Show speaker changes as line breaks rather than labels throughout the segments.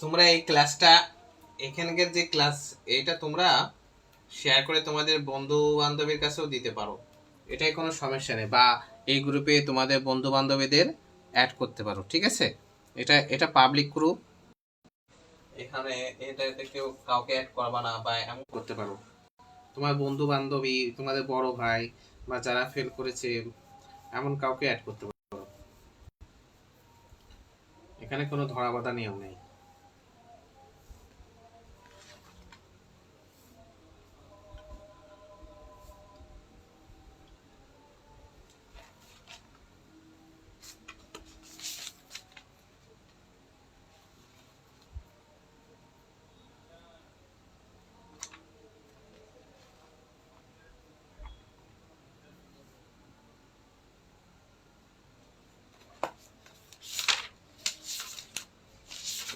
তোমরা এই ক্লাসটা, এখানকার যে ক্লাস, এটা তোমরা শেয়ার করে তোমাদের বন্ধু বান্ধবীর কাছেও দিতে পারো, এটাই কোনো সমস্যা নেই। বা এই গ্রুপে তোমাদের বন্ধু বান্ধবীদের অ্যাড করতে পারো, ঠিক আছে? এটা এটা পাবলিক গ্রুপ, এখানে এটাতে কেউ কাউকে অ্যাড করবা না, বা এমন করতে পারো তোমার বন্ধু বান্ধবী, তোমাদের বড় ভাই বা যারা ফেল করেছে এমন কাউকে অ্যাড করতে পারো। এখানে কোনো ধরা বাঁধা নিয়ম নেই।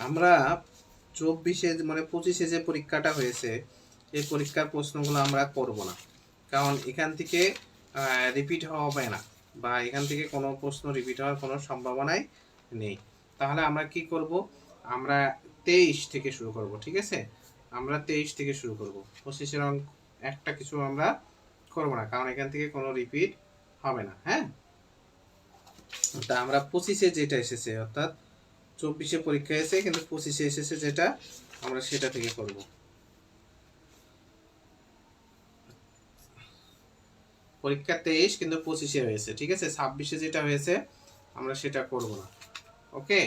আমরা 24-এ মানে 25-এ যে পরীক্ষাটা হয়েছে, এই পরীক্ষার প্রশ্নগুলো আমরা করব না, কারণ এখান থেকে রিপিট হবে না, বা এখান থেকে কোনো প্রশ্ন রিপিট হওয়ার কোনো সম্ভাবনাই নেই। তাহলে আমরা কি করব, আমরা 23 থেকে শুরু করব, ঠিক আছে? আমরা 23 থেকে শুরু করব, 25-এর অঙ্ক একটা কিছু আমরা করব না, কারণ এখান থেকে কোনো রিপিট হবে না। হ্যাঁ, তা আমরা 25-এ যেটা এসেছে, অর্থাৎ 24-এ পরীক্ষা এসে কিন্তু 25-এ এসেছে যেটা, আমরা সেটা থেকে করব। পরীক্ষা 23 কিন্তু 25-এ হয়েছে, ঠিক আছে? 26-এ যেটা হয়েছে আমরা সেটা করব না। ওকে,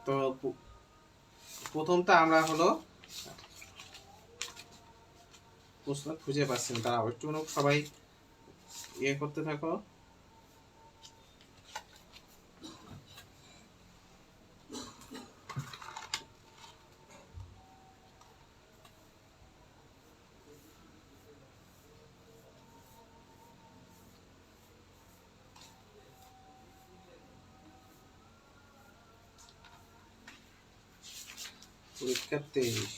তো প্রথমটা আমরা হলো প্রশ্ন খুঁজে পাচ্ছি না, তারা একটু সবাই ইয়ে করতে থাকো। পরীক্ষা 23,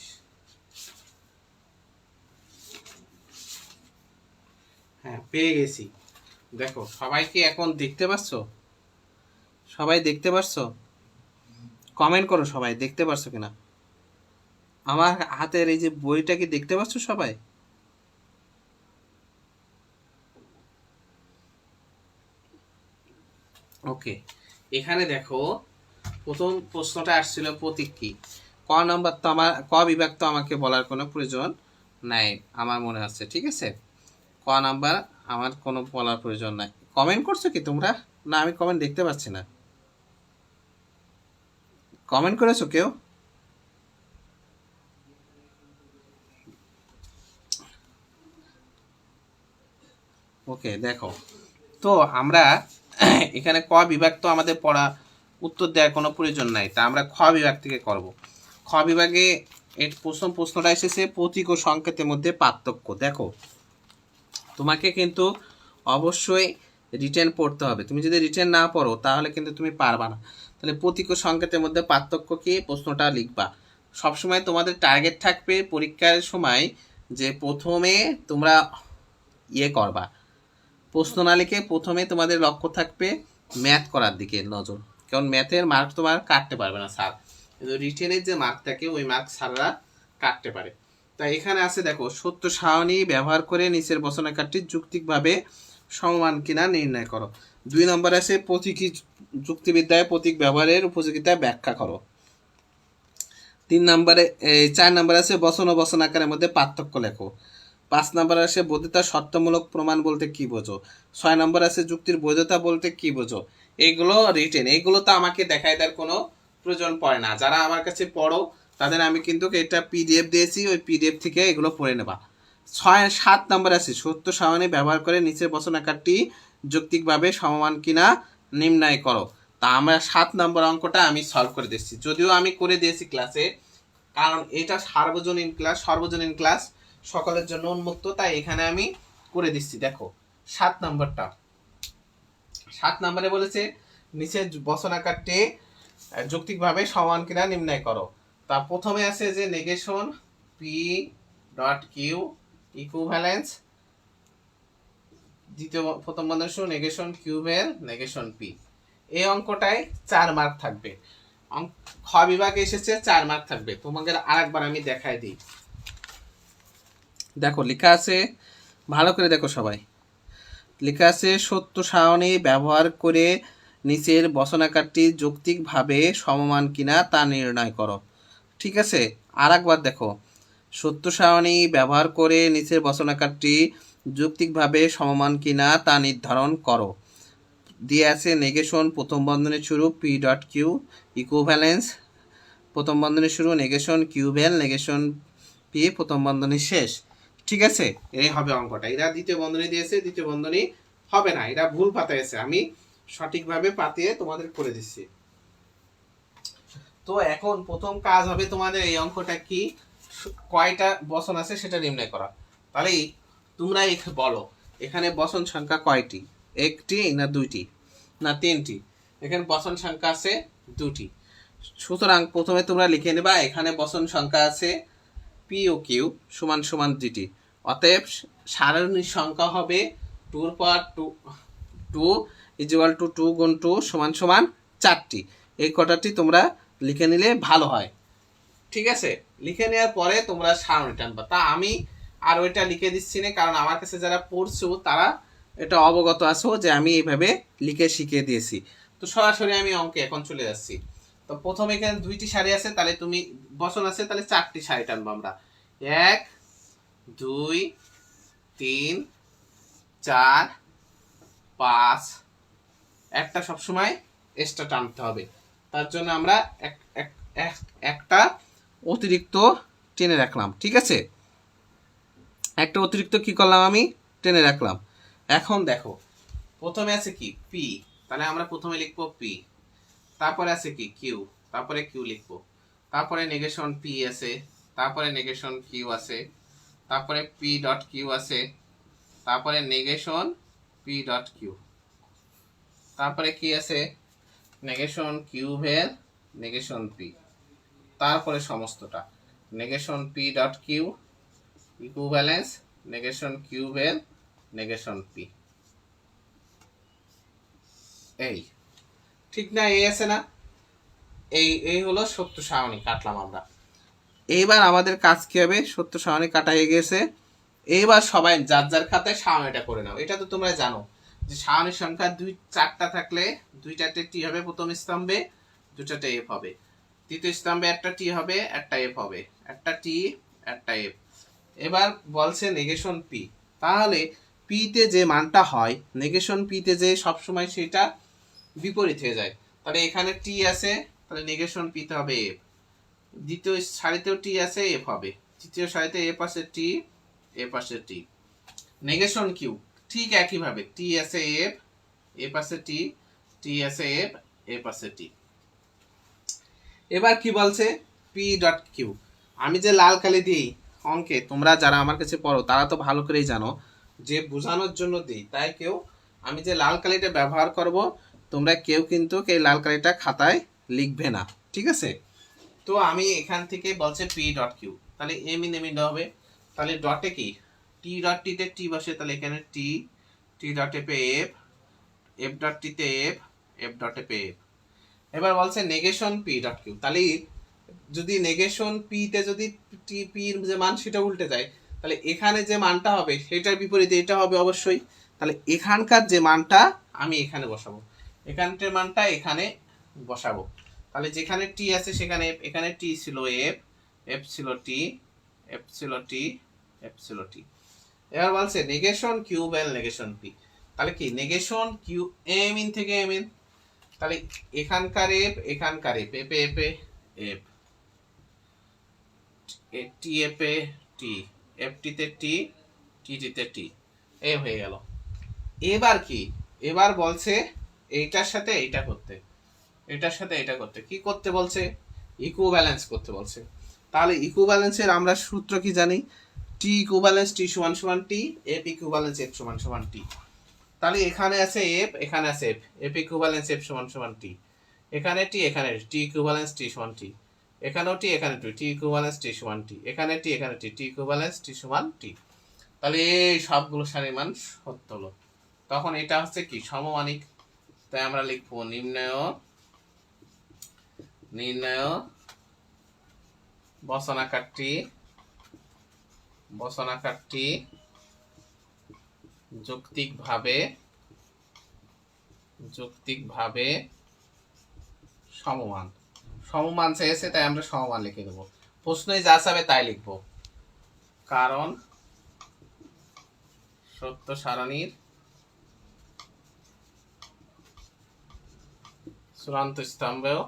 হ্যাঁ পেয়ে গেছি। দেখো সবাই কি এখন দেখতে পাচ্ছ? সবাই দেখতে পাচ্ছ? কমেন্ট করো সবাই দেখতে পাচ্ছ কিনা। আমার হাতের এই যে বইটা কি দেখতে পাচ্ছ সবাই? ওকে, এখানে দেখো প্রথম প্রশ্নটা আসছিল প্রতীক কি। ক নাম্বার তো আমার, ক বিভাগ তো আমাকে বলার কোনো প্রয়োজন নাই আমার মনে হচ্ছে, ঠিক আছে? ক নাম্বার আমার কোনো বলার প্রয়োজন নাই। কমেন্ট করছো কি তোমরা? না আমি কমেন্ট দেখতে পাচ্ছি না। কমেন্ট করেছো কেউ? ওকে দেখো, তো আমরা এখানে ক বিভাগ তো আমাদের পড়া উত্তর দেওয়ার কোনো প্রয়োজন নাই, তা আমরা খ বিভাগ থেকে করব। খ বিভাগে এর প্রশ্নটা এসেছে প্রতীক ও সংকেতের মধ্যে পার্থক্য। দেখো তোমাকে কিন্তু অবশ্যই রিটেন পড়তে হবে, তুমি যদি রিটেন না পড়ো তাহলে কিন্তু তুমি পারবা না। তাহলে প্রতীক ও সংকেতের মধ্যে পার্থক্য কি, প্রশ্নটা লিখবা। সবসময় তোমাদের টার্গেট থাকবে পরীক্ষার সময় যে প্রথমে তোমরা ইয়ে করবা, প্রশ্ন না লিখে প্রথমে তোমাদের লক্ষ্য থাকবে ম্যাথ করার দিকে নজর, কারণ ম্যাথের মার্ক তোমার কাটতে পারবে না স্যার, কিন্তু রিটেনের যে মার্ক থাকে ওই মার্ক স্যাররা কাটতে পারে। তাই এখানে আছে দেখো, সত্য সারণী ব্যবহার করে নিচের বচনাকারটি যুক্তিকভাবে সমমান কিনা নির্ণয় করো। 2 নম্বর আছে প্রতীকী যুক্তিবিদ্যায় প্রতীক ব্যবহারের উপযোগিতা ব্যাখ্যা করো। 3 নম্বরে 4 নম্বর আছে বচন ও বচন আকারের মধ্যে পার্থক্য লেখো। 5 নম্বর আছে বৈধতা শর্তমূলক প্রমাণ বলতে কি বোঝো। 6 নম্বর আছে যুক্তির বৈধতা বলতে কি বোঝো। এইগুলো রিটেন, এইগুলো তো আমাকে দেখায় দেওয়ার কোনো প্রয়োজন পড়ে না। যারা আমার কাছে পড়ো তাদের আমি কিন্তু এটা পিডিএফ দিয়েছি, ওই পিডিএফ থেকে এগুলো পড়ে নেবা। 7 নম্বর আছে সত্য সারণী ব্যবহার করে নিচের বচন আকারটি যৌক্তিকভাবে সমমান কিনা নির্ণয় করো। তা আমরা 7 নম্বর অঙ্কটা আমি সলভ করে দিচ্ছি, যদিও আমি করে দিয়েছি ক্লাসে, কারণ এটা সার্বজনীন ক্লাস, সর্বজনীন ক্লাস, সকলের জন্য উন্মুক্ত, তাই এখানে আমি করে দিচ্ছি। দেখো 7 নম্বরটা, 7 নম্বরে বলেছে নিচের বচন আকারটি যৌক্তিকভাবে সমান কিনা নির্ণয় করো। তা প্রথমে আছে যে negation P dot Q equivalence, দ্বিতীয় প্রথম বন্ধনী নেগেশন কিউবের নেগেশন পি। এই অঙ্কটায় 4 মার্ক থাকবে। খ বিভাগে এসেছে 4 মার্ক থাকবে। তোমাকে আরেকবার আমি দেখাই দিই। দেখো লেখা আছে, ভালো করে দেখো সবাই। লেখা আছে সত্য সারণী ব্যবহার করে নিচের বচনাকারটি যৌক্তিকভাবে সমমান কিনা তা নির্ণয় করো। ঠিক আছে, আর একবার দেখো, সত্য সারণী ব্যবহার করে নিচের বচনাকারটি যৌক্তিকভাবে সমমান কিনা তা নির্ধারণ করো। দিয়ে আছে নেগেশন প্রথম বন্ধনী শুরু পি ডট কিউ, ইকুইভ্যালেন্স প্রথম বন্ধনী শুরু নেগেশন কিউভেল নেগেশন পি প্রথম বন্ধনী শেষ। ঠিক আছে, এই হবে অঙ্কটা। এরা দ্বিতীয় বন্ধনী দিয়েছে, দ্বিতীয় বন্ধনী হবে না, এরা ভুল পাতাইছে, আমি সঠিকভাবে পাতিয়ে তোমাদের করে দিচ্ছি। তো এখন প্রথম কাজ হবে তোমাদের এই অঙ্কটা কি, কয়টা বচন আছে সেটা নির্ণয় করা। তাহলে তোমরা বলো এখানে বচন সংখ্যা কয়টি, একটি না দুইটি না তিনটি? এখানে বচন সংখ্যা আছে দুটি। সুতরাং প্রথমে তোমরা লিখে নেবা এখানে বচন সংখ্যা আছে পি ও কিউ সমান সমান দুটি। অতএব সারণীর সংখ্যা হবে 2 ইকুয়াল টু 2 গুণ 2 সমান সমান 4টি। এই কটাটি তোমরা লিখে নিলে ভালো হয়। ঠিক আছে, লিখে নেওয়ার পরে তোমরা সারণী টানবা। তা আমি আর ওইটা লিখে দিচ্ছি না, কারণ আমার কাছে যারা পড়ছো তারা এটা অবগত আছো যে আমি এইভাবে লিখে শিখিয়ে দিয়েছি। তো সরাসরি আমি অঙ্কে এখন চলে যাচ্ছি। তো প্রথমে এখানে দুইটি সারি আছে, তাহলে তুমি বচন আছে, তাহলে 4টি সারি টানবো আমরা। 1 2 3 4 5, একটা সবসময় এক্সট্রা টানতে হবে, তার জন্য আমরা একটা অতিরিক্ত টেনে রাখলাম। ঠিক আছে, একটা অতিরিক্ত কি করলাম, আমি টেনে রাখলাম। এখন দেখো প্রথমে আছে কি পি, তাহলে আমরা প্রথমে লিখবো পি, তারপরে আছে কি কিউ, তারপরে কিউ লিখবো, তারপরে নেগেশন পি আছে, তারপরে নেগেশন কিউ আছে, তারপরে পি ডট কিউ আছে, তারপরে নেগেশন পি ডট কিউ, তারপরে কি আছে negation Q vel negation P, তারপরে সমস্তটা negation P dot Q equivalence negation Q vel negation P. এই ঠিক না, এই আছে না, এই হলো সত্য সারণী কাটলাম আমরা। এইবার আমাদের কাজ কি হবে, সত্য সারণী কাটা হয়ে গেছে, এইবার সবাই যার যার খাতায় সারণীটা করে নাও। এটা তো তোমরা জানো যে সারণীর সংখ্যা 4টা থাকলে 2টাতে টি হবে প্রথম স্তম্ভে, 2টাতে এফ হবে, তৃতীয় স্তম্ভে একটা টি হবে, একটা এফ হবে, একটা টি একটা এফ। এবার বলছে নেগেশন পি, তাহলে পিতে যে মানটা হয় নেগেশন পিতে যে সবসময় সেটা বিপরীত হয়ে যায়। তাহলে এখানে টি আছে, তাহলে নেগেশন পিতে হবে এফ, দ্বিতীয় সারিতেও টি আছে এফ হবে, তৃতীয় সারিতে এফ আছে টি এফ আছে টি। নেগেশন কিউ ঠিক একইভাবে টি আছে এফ এফ আছে টি টি আছে এফ এফ আছে টি। এবার কি বলছে পি ডট কিউ, আমি যে লাল কালি দিই অঙ্কে, তোমরা যারা আমার কাছে পড়ো তারা তো ভালো করেই জানো যে বোঝানোর জন্য দিই, তাই কেউ আমি যে লাল কালিটা ব্যবহার করব তোমরা কেউ কিন্তু এই লাল কালিটা খাতায় লিখবে না। ঠিক আছে, তো আমি এখান থেকে বলছে পি ডট কিউ, তাহলে এম ইন হবে, তাহলে ডটে কি টি ডট টিতে টি বসে, তাহলে এখানে টি টি ডটে পে এফ এফ ডট টিতে এফ এফ ডটে পে এফ। এবার বলছে নেগেশন পি ডট কিউ, তাহলে যদি নেগেশন পিতে যদি টি পির যে মান সেটা উল্টে যায়, তাহলে এখানে যে মানটা হবে সেটার বিপরীতে এটা হবে অবশ্যই। তাহলে এখানকার যে মানটা আমি এখানে বসাবো, এখানটার মানটা এখানে বসাবো। তাহলে যেখানে টি আছে সেখানে এখানে টি ছিল এফ এফ ছিল টি এফ ছিল টি এফ ছিল টি। এবার বলছে negation Q by negation P, তাহলে কি নেগেশন কিউ এম ইন থেকে এম ইন, তাহলে এখানকার এফ এখানকার F F F F T F এ টি এফ টিতে টি টি টিতে টি, এ হয়ে গেল। এবার কি, এবার বলছে এইটার সাথে এইটা করতে, এটার সাথে এটা করতে, কি করতে বলছে ইকুইভ্যালেন্স করতে বলছে। তাহলে ইকুইভ্যালেন্সের আমরা সূত্র কি জানি, টি ইকুইভ্যালেন্স টি সমান সমান টি এফ ইকুইভ্যালেন্স এফ সমান সমান টি। তাহলে এখানে আছে এফ এখানে আছে এফ এফ ইকুইভ্যালেন্স এফ সমান সমান টি, এখানে টি এখানে টি ইকুইভ্যালেন্স টি সমান টি, এখানেও টি এখানে টি ইকুইভ্যালেন্স টি সমান টি, এখানে টি এখানে টি ইকুইভ্যালেন্স টি সমান টি। তাহলে এই সবগুলো সারির মান সত্য হলো, তখন এটা হচ্ছে কি সমমানিক। তাই আমরা লিখবো নির্ণয় নির্ণয় বসনাকারটি যৌক্তিকভাবে সমমান চেয়েছে, তাই আমরা সমমান লিখে দেবো। প্রশ্নই যা চাবে তাই লিখবো। কারণ সত্য সারণীর চূড়ান্ত স্তম্ভেও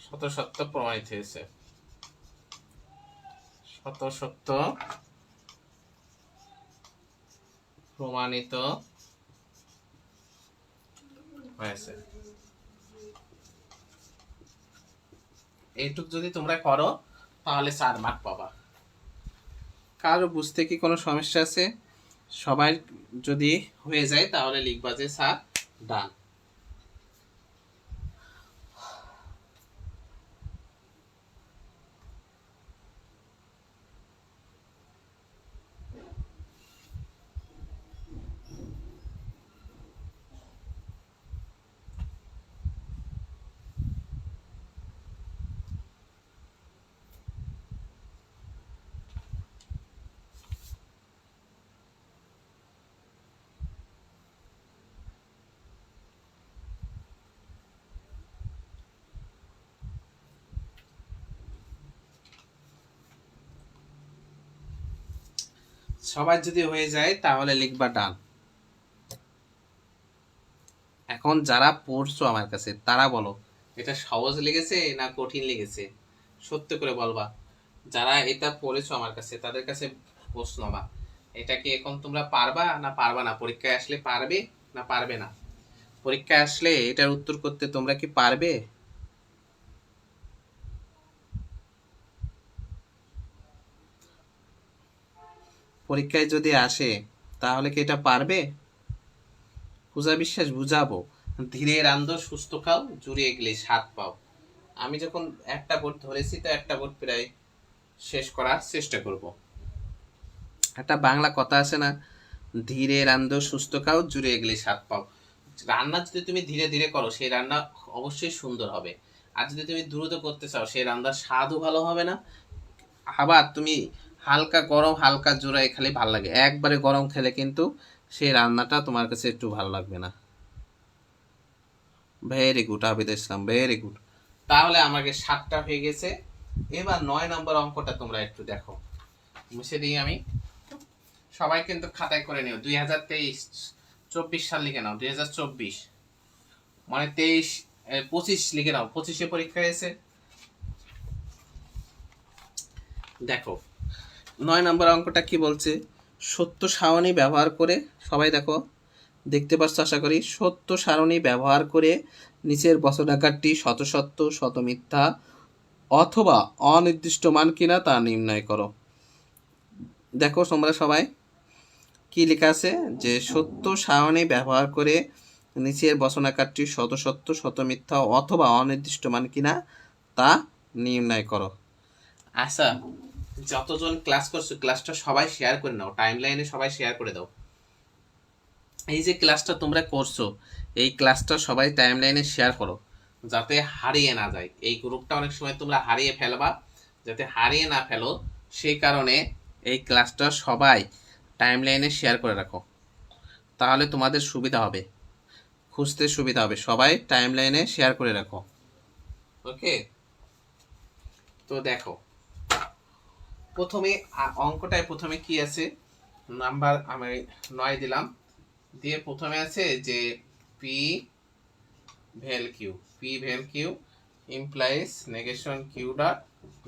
শত সত্য প্রমাণিত হয়েছে। এইটুক যদি তোমরা করো তাহলে 4 মার্ক পাবা। কারো বুঝতে কি কোনো সমস্যা আছে? সবাই যদি হয়ে যায় তাহলে লিখবা যে স্যার ডান। সবাই যদি হয়ে যায় তাহলে লিখবা ডান। এখন যারা পড়ছো আমার কাছে তারা বলো এটা সহজ লেগেছে না কঠিন লেগেছে, সত্য করে বলবা। যারা এটা পড়েছো আমার কাছে তাদের কাছে প্রশ্ন, বা এটা কি এখন তোমরা পারবা না পারবা না? পরীক্ষায় আসলে পারবে না পারবে না? পরীক্ষায় আসলে এটার উত্তর করতে তোমরা কি পারবে? পরীক্ষায় যদি আসে তাহলে কি এটা পারবে? পূজা বিশ্বাস বুঝাবো, ধীরে রান্ধো সুস্থ খাও জুড়িয়ে গেলে স্বাদ পাও। আমি যখন একটা বোর্ড ধরেছি তো একটা বোর্ড প্রায় শেষ করার চেষ্টা করব। একটা বাংলা কথা আছে না, ধীরে রান্ধো সুস্থ খাও জুড়িয়ে গেলে স্বাদ পাও। রান্না যদি তুমি ধীরে ধীরে করো সেই রান্না অবশ্যই সুন্দর হবে, আর যদি তুমি দ্রুত করতে চাও সেই রান্নার স্বাদও ভালো হবে না। আবার তুমি হালকা গরম হালকা জোড়াই খেলে ভালো লাগে, একবারে গরম খেলে কিন্তু সেই রান্নাটা তোমার কাছে একটু ভালো লাগবে না। ভেরি গুড আবিদ ইসলাম, ভেরি গুড। তাহলে আমাকে 7টা হয়ে গেছে। এবার 9 নম্বর অঙ্কটা তোমরা একটু দেখো, মুছে দিই আমি। সবাই কিন্তু খাতায় করে নিও। 2023-24 সাল লিখে নাও, 2024 মানে 23-25 লিখে নাও, 25-এ পরীক্ষা হয়েছে। দেখো 9 নম্বর অঙ্কটা কি বলছে, সত্য সারণী ব্যবহার করে, সবাই দেখো দেখতে পাচ্ছ আশা করি, সত্য সারণী ব্যবহার করে নিচের বচনাকারটি শত সত্য শত মিথ্যা অথবা অনির্দিষ্ট মান কিনা তা নির্ণয় করো। দেখো তোমরা সবাই কি লেখা আছে, যে সত্য সারণী ব্যবহার করে নিচের বচনাকারটি শত সত্য শত মিথ্যা অথবা অনির্দিষ্ট মান কিনা তা নির্ণয় করো। আচ্ছা, যতজন ক্লাস করছো ক্লাসটা সবাই শেয়ার করে নাও, টাইম লাইনে সবাই শেয়ার করে দাও। এই যে ক্লাসটা তোমরা করছো এই ক্লাসটা সবাই টাইম লাইনে শেয়ার করো যাতে হারিয়ে না যায়। এই গ্রুপটা অনেক সময় তোমরা হারিয়ে ফেলবা, যাতে হারিয়ে না ফেলো সেই কারণে এই ক্লাসটা সবাই টাইম লাইনে শেয়ার করে রাখো, তাহলে তোমাদের সুবিধা হবে, খুঁজতে সুবিধা হবে। সবাই টাইম লাইনে শেয়ার করে রাখো, ওকে? তো দেখো প্রথমে অঙ্কটায় প্রথমে কি আছে, নাম্বার আমি 9 দিলাম, দিয়ে প্রথমে আছে যে P vel Q implies negation Q dot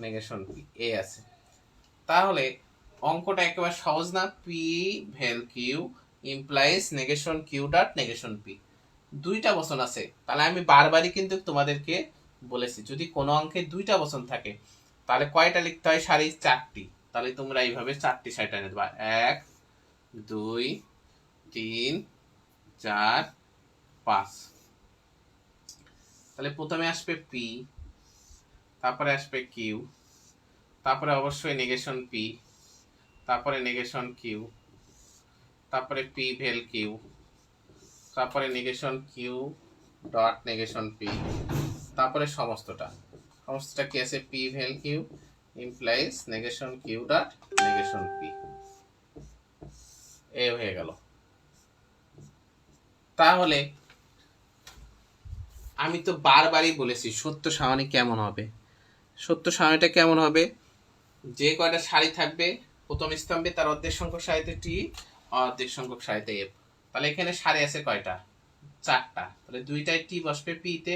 negation P, এ আছে। তাহলে অঙ্কটা একেবারে সহজ না? P vel Q implies negation Q dot negation P, দুইটা বচন আছে। তাহলে আমি বারবারই কিন্তু তোমাদেরকে বলেছি যদি কোনো অঙ্কে দুইটা বচন থাকে তাহলে কয়টা লিখতে হয়? সারি 4টি। তাহলে তোমরা এইভাবে 4টি সাইড এনে দেবা, 1 2 3 4 5। তাহলে প্রথমে আসবে পি, তারপরে আসবে কিউ, তারপরে অবশ্যই নেগেশন পি, তারপরে নেগেশন কিউ, তারপরে পি ভেল কিউ, তারপরে negation Q dot negation P, তারপরে সমস্তটা কি আছে, P vel Q implies negation Q dot negation P, এ হয়ে গেল। তাহলে আমি তো বারবারই বলেছি সত্য সারণী কেমন হবে। সত্য সারণীটা কেমন হবে, যে কয়টা সারি থাকবে প্রথম স্তম্ভে তার অর্ধেক সংখ্যক সারিতে টি, অর্ধেক সংখ্যক সারিতে এফ। তাহলে এখানে সারি আছে কয়টা, 4টা। তাহলে 2টায় টি বসবে পি তে,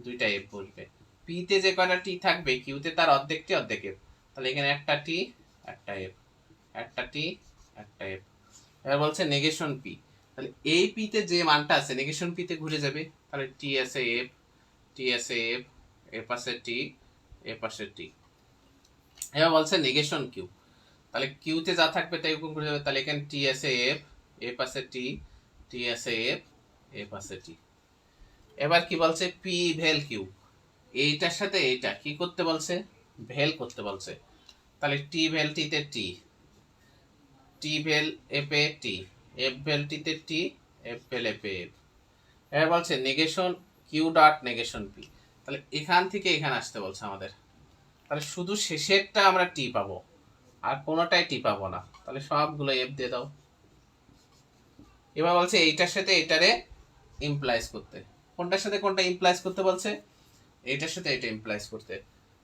2টা এফ বসবে। পি তে যে কয়টা টি থাকবে কিউতে তার অর্ধেক টি অর্ধেক এফ। তাহলে এখানে একটা টি একটা এফ, একটা টি একটা এফ। এবার বলছে নেগেশন পি, তাহলে এই পি তে যে মানটা আছে নেগেশন পি তে ঘুরে যাবে। তাহলে টি আছে এফ, টি আছে এফ, এফ আছে টি, এফ আছে টি। এবার বলছে নেগেশন কিউ, তাহলে কিউতে যা থাকবে তাই উপর ঘুরে যাবে। তাহলে এখানে টি আছে এফ, এফ আছে টি, টি আছে এফ, এফ আছে টি। এবার কি বলছে, পি ভেল কিউ, এইটার সাথে এইটা কি করতে বলছে, ভেল করতে বলছে। তাহলে টি ভেল টিতে টি, টি ভেল এফ এ টি, এফ ভেল টিতে টি, এফ ভেল এফ এ এফ। এবার বলছে negation Q dot negation P, তাহলে এখান থেকে এখানে আসতে বলছে আমাদের। তাহলে শুধু শেষেরটা আমরা টি পাবো, আর কোনোটাই টি পাবো না। তাহলে সবগুলো এফ দিয়ে দাও। এবার বলছে এইটার সাথে এটারে ইমপ্লাইজ করতে। কোনটার সাথে কোনটা ইমপ্লাইজ করতে বলছে, এইটার সাথে এটা ইমপ্লাইজ করতে।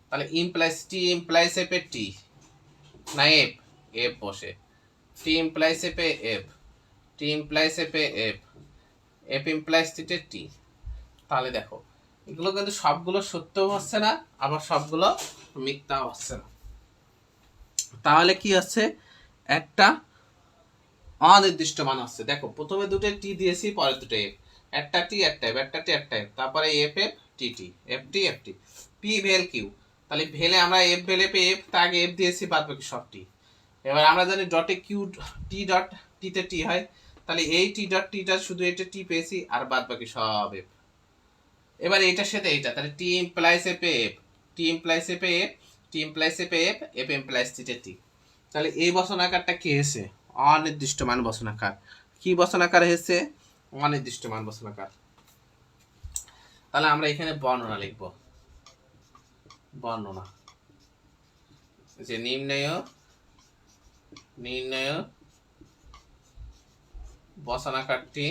তাহলে ইমপ্লাইজ টি ইমপ্লাইজ এফ এ টি না এফ, এফ বসে। টি ইমপ্লাইজ এফ এ এফ, টি ইমপ্লাইজ এফ এ এফ, এফ ইমপ্লাইজ টিতে টি। তাহলে দেখো এগুলো কিন্তু সবগুলো সত্যও হচ্ছে না, আবার সবগুলো মিথ্যাও হচ্ছে না। তাহলে কি হচ্ছে, একটা অনির্দিষ্ট মান হচ্ছে। দেখো প্রথমে দুটো টি দিয়েছি, পরে দুটো এফ, একটা টি একটা এফ, একটা টি একটা এফ, তারপরে F F T T, F T F T. P vel Q, তাহলে ভেলে আমরা এফ ভেলে পে এফ, তার আগে এফ দিয়েছি, বাদ বাকি সব টি। এবার আমরা জানি ডটে কিউ টি ডট টিতে টি হয়, তাহলে এই টি ডট টিটা শুধু এটা টি পেয়েছি, আর বাদ বাকি সব এফ। এবার এটার সাথে এটা, তাহলে T implies F F, T implies F F, T implies F F, F implies টিতে টি। তাহলে এই বসনাকারটা কি হয়েছে, অনির্দিষ্ট মান বসনাকার। কি বসনাকার হয়েছে, অনির্দিষ্ট মান বসনাকার। তাহলে আমরা এখানে বর্ণনা লিখব। বর্ণনা যে নির্ণয় বসনাকারটি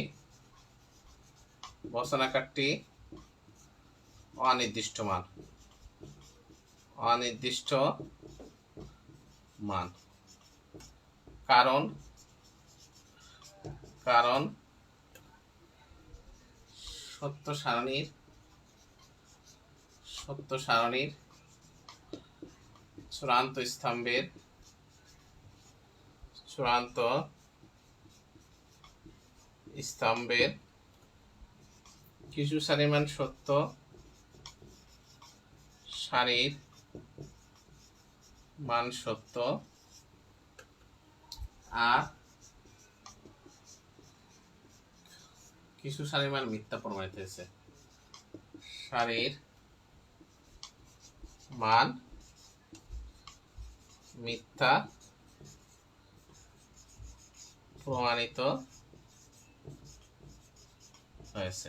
অনির্দিষ্ট মান। কারণ সত্য সারণীর চূড়ান্ত স্তম্ভের কিছু সারির মান সত্য, সারির মান সত্য, আর কিছু সারির মান মিথ্যা প্রমাণিত হয়েছে। সারির মান মিথ্যা প্রমাণিত হয়েছে।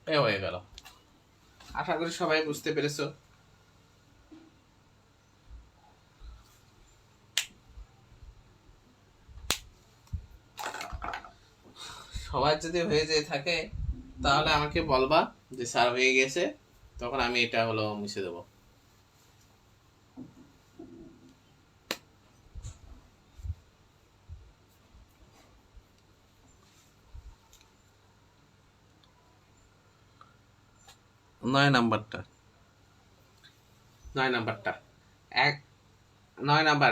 এ হয়ে গেল। আশা করি সবাই বুঝতে পেরেছো। সবার যদি হয়ে যেয়ে থাকে তাহলে আমাকে বলবা যে স্যার হয়ে গেছে, তখন আমি এটা হলো মুছে দেবো। নয় নাম্বারটা এক, 9 নাম্বার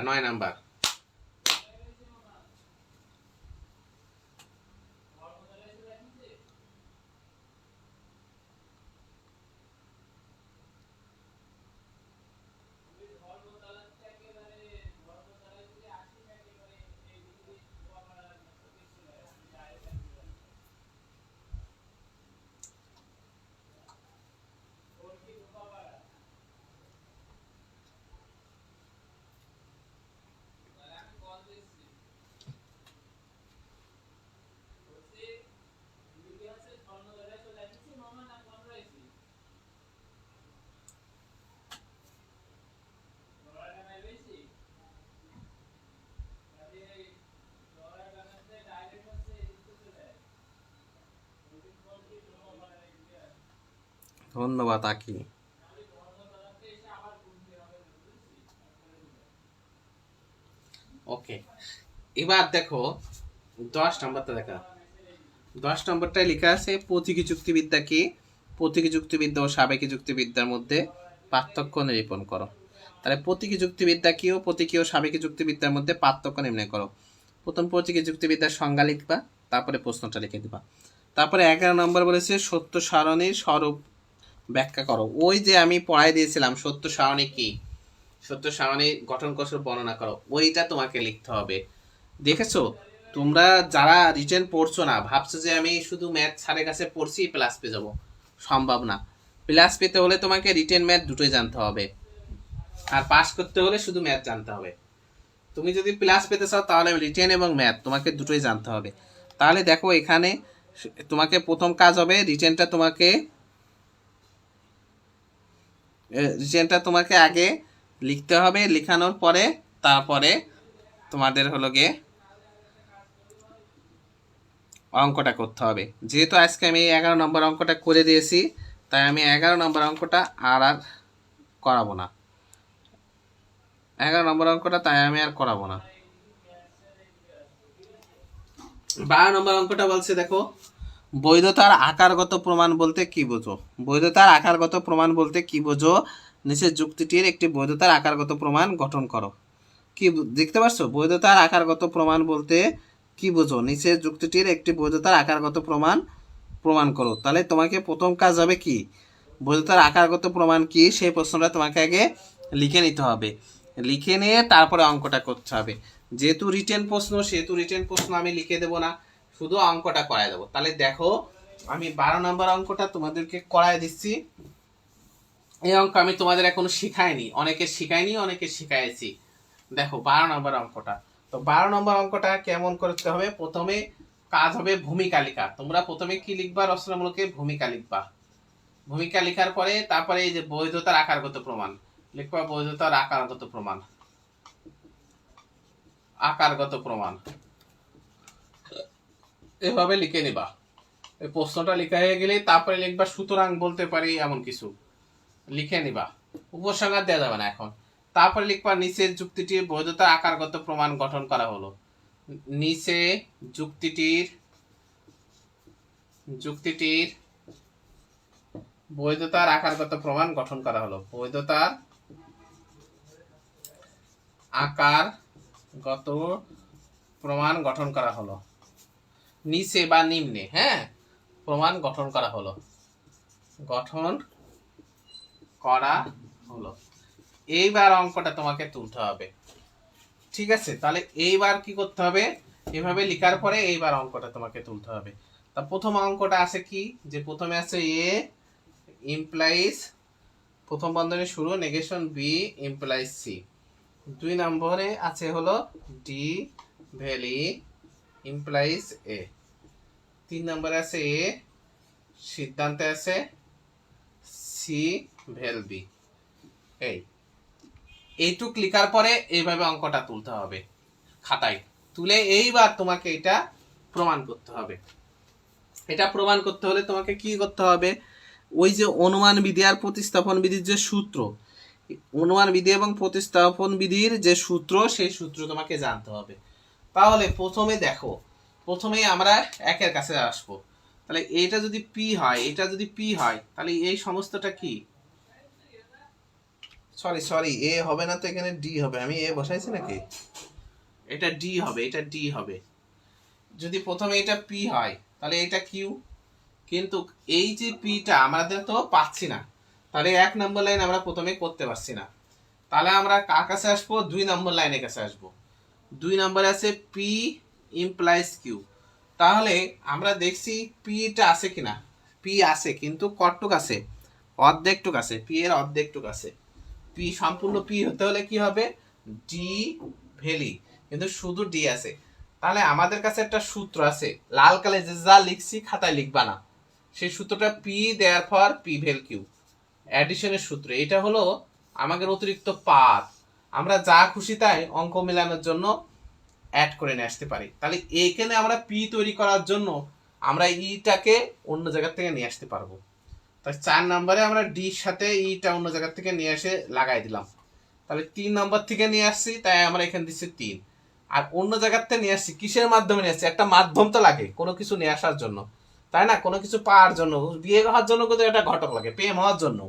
ধন্যবাদ আকি। ওকে, এবার দেখো 10 নম্বরটা দেখা। 10 নম্বরটায় লেখা আছে প্রতীকী যুক্তিবিদ্যা কি? প্রতীকী যুক্তিবিদ্যা ও সাবেকী যুক্তিবিদ্যার মধ্যে পার্থক্য নিরূপণ করো। তাহলে প্রতীকী যুক্তিবিদ্যা কি ও প্রতীকী ও সাবেকী যুক্তিবিদ্যার মধ্যে পার্থক্য নির্ণয় করো। প্রথম প্রতীকী যুক্তিবিদ্যার সংজ্ঞা লিখবা, তারপরে প্রশ্নটা লিখে দিবা। তারপরে 11 নম্বর বলেছে সত্য সারণীর স্বরূপ ব্যাখ্যা করো। ওই যে আমি পড়াই দিয়েছিলাম সত্য সারণী কি, সত্য সারণী গঠন কৌশল বর্ণনা করো, ওইটা তোমাকে লিখতে হবে। দেখেছো, তোমরা যারা রিটেন পড়ছো না, ভাবছো যে আমি শুধু ম্যাথ স্যারের কাছে পড়ছি প্লাস পেয়ে যাবো, সম্ভব না। প্লাস পেতে হলে তোমাকে রিটেন ম্যাথ দুটোই জানতে হবে, আর পাস করতে হলে শুধু ম্যাথ জানতে হবে। তুমি যদি প্লাস পেতে চাও তাহলে রিটেন এবং ম্যাথ তোমাকে দুটোই জানতে হবে। তাহলে দেখো এখানে তোমাকে প্রথম কাজ হবে রিটেনটা তোমাকে আগে লিখতে হবে, লিখানোর পরে তারপরে তোমাদের হলো গিয়ে অঙ্কটা করতে হবে। যেহেতু আজকে আমি 11 নম্বর অঙ্কটা করে দিয়েছি, তাই আমি 11 নম্বর অঙ্কটা আর করাবো না। 11 নম্বর অঙ্কটা তাই আমি আর করাবো না। 12 নম্বর অঙ্কটা বলছে দেখো, বৈধতার আকারগত প্রমাণ বলতে কি বোঝো? বৈধতার আকারগত প্রমাণ বলতে কি বোঝো? নিচের যুক্তিটির একটি বৈধতার আকারগত প্রমাণ গঠন করো। কি দেখতে পাচ্ছ? বৈধতার আকারগত প্রমাণ বলতে কি বোঝো? নিচের যুক্তিটির একটি বৈধতার আকারগত প্রমাণ করো। তাহলে তোমাকে প্রথম কাজ হবে কি, বৈধতার আকারগত প্রমাণ কি সেই প্রশ্নটা তোমাকে আগে লিখে নিতে হবে। লিখে নিয়ে তারপরে অঙ্কটা করতে হবে। যেহেতু রিটেন প্রশ্ন আমি লিখে দেবো না, শুধু অঙ্কটা করাই দেবো। তাহলে দেখো, আমি 12 নম্বর অঙ্কটা তোমাদেরকে করাই দিচ্ছি। এই অঙ্ক আমি তোমাদের এখনো শিখাইনি, অনেকে শিখাইছি। দেখো 12 নম্বর অঙ্কটা। তো 12 নম্বর অঙ্কটা কেমন করতে হবে? প্রথমে কাজ হবে ভূমিকা লেখা। তোমরা প্রথমে কি লিখবা? রচনামূলকে ভূমিকা লিখবা। ভূমিকা লেখার পরে তারপরে এই যে বৈধতার আকারগত প্রমাণ লিখবা। বৈধতার আকারগত প্রমাণ এভাবে লিখে নিবা। এই প্রশ্নটা লেখা হয়ে গেলে তারপরে লিখবা সুতরাং বলতে পারি এমন কিছু লিখে নিবা। উপসংহার দেওয়া যাবে না এখন। তারপরে লিখবা নিচের যুক্তিটির বৈধতার আকারগত প্রমাণ গঠন করা হলো। নিচে যুক্তিটির বৈধতার আকারগত প্রমাণ গঠন করা হলো। বৈধতার আকারগত প্রমাণ গঠন করা হলো। নিচে বা নিম্নে, হ্যাঁ, প্রমাণ গঠন করা হলো। এইবার অঙ্কটা তোমাকে তুলতে হবে। ঠিক আছে, তাহলে এইবার কি করতে হবে? এভাবে লেখার পরে এইবার অঙ্কটা তোমাকে তুলতে হবে। তা প্রথম অঙ্কটা আছে কি, যে প্রথমে আছে এ ইমপ্লাইজ, প্রথম বন্ধনী শুরু, নেগেশন বি ইমপ্লাইজ সি। 2 নম্বরে আছে হলো ডি ভ্যালি ইমপ্লাইজ এ। 3 নম্বরে আছে এ, সিদ্ধান্তে আছে সি ভ্যাল বি। এইটুক লিখার পরে এইভাবে অঙ্কটা তুলতে হবে খাতায়। তুলে এইবার তোমাকে এটা প্রমাণ করতে হবে। এটা প্রমাণ করতে হলে তোমাকে কি করতে হবে? ওই যে অনুমান বিধি আর প্রতিস্থাপন বিধির যে সূত্র, অনুমান বিধি এবং প্রতিস্থাপন বিধির যে সূত্র, সেই সূত্র তোমাকে জানতে হবে। তাহলে প্রথমে দেখো, প্রথমেই আমরা একের কাছে আসবো। তাহলে এটা যদি পি হয়, তাহলে এই সমস্তটা কি, সরি এ হবে না তো, এখানে ডি হবে। আমি এ বসাইছি নাকি? এটা ডি হবে। যদি প্রথমে এটা পি হয় তাহলে এটা কিউ, কিন্তু এই যে পিটা আমাদের তো পাচ্ছি না, তাহলে 1 নম্বর লাইন আমরা প্রথমে করতে পারছি না। তাহলে আমরা কার কাছে আসবো? 2 নম্বর লাইনের কাছে আসবো। 2 নম্বরে আছে পি ইমপ্লাইজ কিউ। তাহলে আমরা দেখছি পিটা আছে কিনা, পি আছে, কিন্তু কতটুক আছে? অর্ধেকটুক আছে। পি এর অর্ধেকটুক আছে। পি সম্পূর্ণ পি হতে হলে কি হবে? ডি ভ্যালি, কিন্তু শুধু ডি আছে। তাহলে আমাদের কাছে একটা সূত্র আছে, লাল কালে যে যা লিখছি খাতায় লিখবা না, সেই সূত্রটা P therefore P vel Q, অ্যাডিশনের সূত্র। এটা হলো আমাদের অতিরিক্ত পাথ, আমরা যা খুশি তাই অঙ্ক মেলানোর জন্য অ্যাড করে নিয়ে আসতে পারি। তাহলে এইখানে আমরা পি তৈরি করার জন্য আমরা ইটাকে অন্য জায়গা থেকে নিয়ে আসতে পারবো। তাই 4 নম্বরে আমরা ডির সাথে ইটা অন্য জায়গা থেকে নিয়ে এসে লাগাই দিলাম। তাহলে 3 নম্বর থেকে নিয়ে আসছি, তাই আমরা এখানে দিচ্ছি 3। আর অন্য জায়গার থেকে নিয়ে আসছি, কিসের মাধ্যমে নিয়ে আসছি? একটা মাধ্যম তো লাগে কোনো কিছু নিয়ে আসার জন্য, তাই না? কোনো কিছু পাওয়ার জন্য, বিয়ে হওয়ার জন্য কিন্তু একটা ঘটক লাগে, প্রেম হওয়ার জন্য।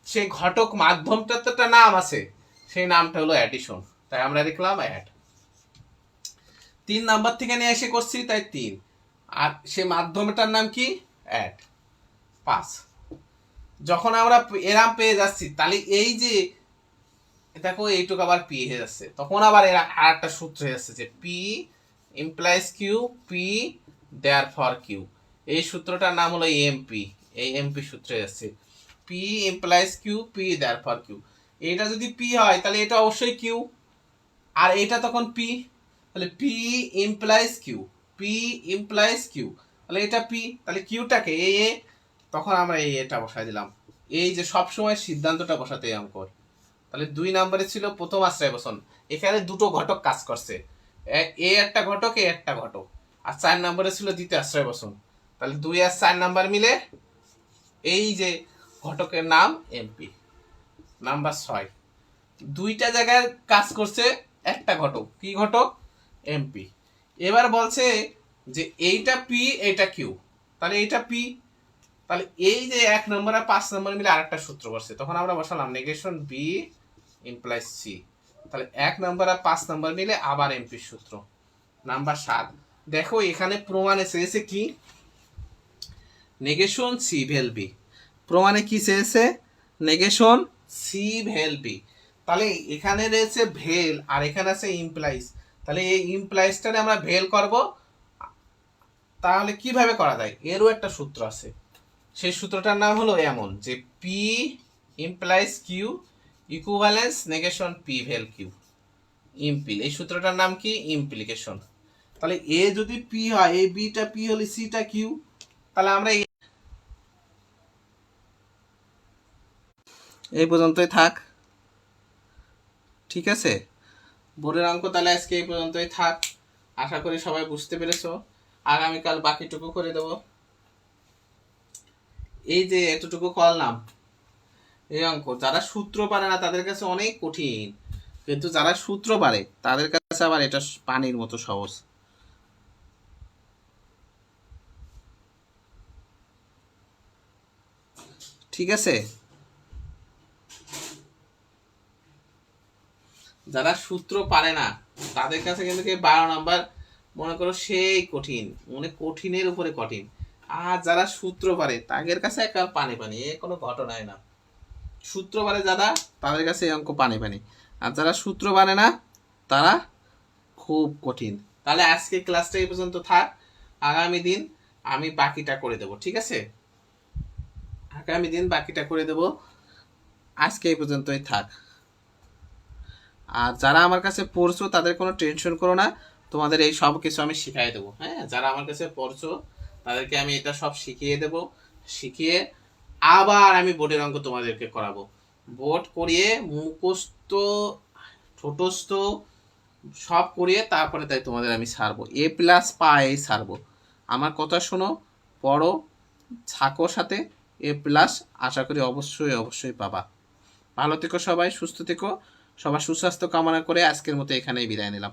সেই ঘটক মাধ্যমটার তো একটা নাম আছে, সেই নামটা হলো অ্যাডিশন, তাই আমরা লিখলাম অ্যাড। 3 নাম্বার থেকে নিয়ে এসে করছি, তাই 3। আর সেই মাধ্যমটার নাম কি? অ্যাড। 5। যখন আমরা এরাম পেয়ে যাচ্ছি, তাহলে এই যে দেখো এইটুকু আবার পি হয়ে যাচ্ছে, তখন আবার এরা আর একটা সূত্র হয়ে যাচ্ছে যে P implies Q, P therefore Q. এই সূত্রটার নাম হলো এমপি। এই এমপি সূত্রে যাচ্ছে P implies Q, P therefore Q. এটা যদি পি হয় তাহলে এটা অবশ্যই কিউ, আর এটা তখন পি, তাহলে P implies Q, P implies Q, তাহলে এটা পি, তাহলে কিউটাকে এ, তখন আমরা এই এটা বসাই দিলাম। এই যে সবসময় সিদ্ধান্তটা বসাতে এই অঙ্কর। তাহলে 2 নম্বরে ছিল প্রথম আশ্রয় বসন, এখানে দুটো ঘটক কাজ করছে, এ একটা ঘটক, এ একটা ঘটক। আর 4 নম্বরে ছিল দ্বিতীয় আশ্রয় বসন, তাহলে 2 আর 4 নাম্বার মিলে এই যে ঘটকের নাম এমপি। নাম্বার 6, দুইটা জায়গায় কাজ করছে একটা ঘটক, কি ঘটক? এমপি। এবার বলছে যে এইটা পি, এইটা কিউ, তাহলে এইটা পি, তাহলে এই যে 1 নম্বর আর 5 নম্বর মিলে আরেকটা সূত্র বসছে, তখন আমরা বসালাম নেগেশন বি ইমপ্লাইজ সি। তাহলে 1 নম্বর আর 5 নম্বর মিলে আবার এমপি সূত্র। নাম্বার 7, দেখো এখানে প্রমাণে চেয়েছে কি? নেগেশন সি ভেল বি। প্রমাণে কি চেয়েছে? নেগেশন সি ভেল বি। তাহলে এখানে রয়েছে ভেল আর এখানে আছে ইমপ্লাইজ, তাহলে এই ইমপ্লাইজটারে আমরা ভেল করব। তাহলে কিভাবে করা যায়? এরও একটা সূত্র আছে, সেই সূত্রটার নাম হলো এমন যে P implies Q equivalence negation P vel Q ইমপিল। এই সূত্রটার নাম কি? ইমপ্লিকেশন। তাহলে এ যদি পি হয়, এই বিটা পি হলে সিটা কিউ, তাহলে আমরা এই পর্যন্তই থাক, ঠিক আছে? বোর্ডের অঙ্ক তাহলে আজকে এই পর্যন্তই থাক। আশা করি সবাই বুঝতে পেরেছো। আগামীকাল বাকিটুকু করে দেব। এই যে এতটুকু করলাম এই অঙ্ক, যারা সূত্র পারে না তাদের কাছে অনেক কঠিন, কিন্তু যারা সূত্র পারে তাদের কাছে আবার এটা পানির মতো সহজ। ঠিক আছে? যারা সূত্র পারে না তাদের কাছে কিন্তু 12 নাম্বার মনে করো সেই কঠিন, মানে কঠিনের উপরে কঠিন। আর যারা সূত্র পারে তাদের কাছে একটা পানি পানি, এ কোনো ঘটনাই না। সূত্র পারে যারা, তাদের কাছে এই অঙ্ক পানি পানি, আর যারা সূত্র পারে না তারা খুব কঠিন। তাহলে আজকে ক্লাসটা এই পর্যন্ত থাক, আগামী দিন আমি বাকিটা করে দেব, ঠিক আছে? আগামী দিন বাকিটা করে দেব, আজকে এই পর্যন্তই থাক। আর যারা আমার কাছে পড়ছো তাদের কোনো টেনশন করো না, তোমাদের এই সব কিছু আমি শিখিয়ে দেবো। হ্যাঁ, যারা আমার কাছে পড়ছো তাদেরকে আমি এটা সব শিখিয়ে দেব, শিখিয়ে আবার আমি বোর্ডের অঙ্ক তোমাদেরকে করাবো। বোর্ড করিয়ে মুখস্থ ঠোঁটস্থ সব করিয়ে তারপরে তাই তোমাদের আমি ছাড়বো, এ প্লাস পাই ছাড়বো। আমার কথা শোনো, পড়ো, থাকো সাথে, এ প্লাস আশা করি অবশ্যই অবশ্যই পাবা। ভালো থেকো সবাই, সুস্থ থেকো, সবার সুস্বাস্থ্য কামনা করে আজকের মতো এখানেই বিদায় নিলাম।